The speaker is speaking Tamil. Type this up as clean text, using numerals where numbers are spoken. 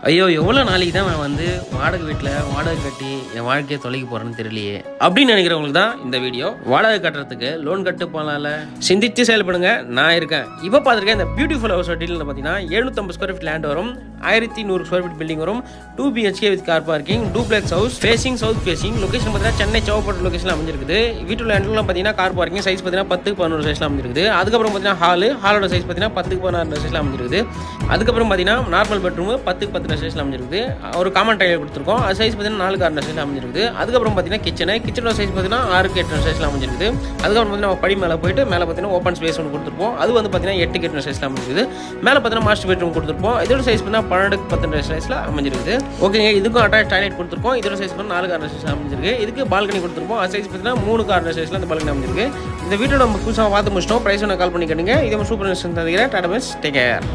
ஐயோ! எவ்வளோ நாளைக்கு தான் நான் வந்து வாடகை வீட்ல வாடகை கட்டி என் வாழ்க்கைய தொலைக்க போறேன்னு தெரியலையே! அப்படின்னு நினைக்கிறவங்களுக்கு தான் இந்த வீடியோ. வாடகை கட்டுறதுக்கு லோன் கட்டு போலாம்ல. சிந்திச்சு செயல்படுங்க. நான் இருக்கேன். இப்போ பார்த்துருக்கேன் இந்த பியூட்டிஃபுல் ஹவுஸ் டீட்டெயில்ல பார்த்தீங்கன்னா 750 ஸ்கொயர் ஃபீட் லேண்ட் வரும். 1100 ஸ்கொயர் ஃபீட் பில்டிங் வரும். 2 BHK with car parking, duplex house, facing south facing. Location பார்த்தீங்கன்னா சென்னை செவப்பட்டு லொகேஷன்ல அமைஞ்சிருக்குது. வீட்டுல லேண்ட்லாம் பார்த்தீங்கன்னா கார் பார்க்கிங் சைஸ் பார்த்தீங்கன்னா 10-11 சைஸ்ல அமைஞ்சிருக்குது. அதுக்கப்புறம் பார்த்தீங்கன்னா ஹாலோட சைஸ் பார்த்தீங்கன்னா 10-16 சைஸ்ல அமைஞ்சிருக்குது. அதுக்கப்புறம் பார்த்தீங்கன்னா நார்மல் பெட்ரூம் 10-10 சைஸ்ல அமைஞ்சிருக்குது. ஒரு காமன் டைல் கொடுத்துருக்கோம். அது சைஸ் பார்த்தீங்கன்னா 4-6 சைஸ்ல அமைஞ்சிருக்குது. அதுக்கப்புறம் பார்த்தீங்கன்னா கிச்சனோட சைஸ் பார்த்தீங்கன்னா 6-8 சைஸ்ல அமைஞ்சிருக்குது. அதுக்கப்புறம் பார்த்தீங்கன்னா படி மேலே போயிட்டு மேலே பார்த்தீங்கன்னா ஓப்பன் ஸ்பேஸ் ஒன்று கொடுத்துருப்போம். அது வந்து பார்த்தீங்கன்னா 8-8 சைஸ்ல அமைஞ்சிருக்குது. மேலே பார்த்தீங்கன்னா மாஸ்டர் பெட்ரூம் கொடுத்துருப்போம். இதோட சைஸ் பார்த்தீங்கன்னா 12-12 சைஸ்ல அமைஞ்சிருக்குது. ஓகேங்க, இதுக்கும் அட்டாச் டாய்லெட் கொடுத்துருப்போம். இதோட சைஸ் பார்த்தீங்கன்னா 4-6 சைஸ்ல அமைஞ்சிருக்கு. இதுக்கு பால்கனி கொடுத்துருப்போம். அது சைஸ் பார்த்தீங்கன்னா 3-6 சைஸ்ல அந்த பால்கனி அமைஞ்சிருக்கு. இந்த வீட்டோட நம்ம புதுசாக பார்த்து முடிச்சிட்டோம். பிரைஸ் ஒன்று கால் பண்ணி கேட்டுங்க. இதே சூப்பர் தந்துக்கிறேன். Tata bye, take care.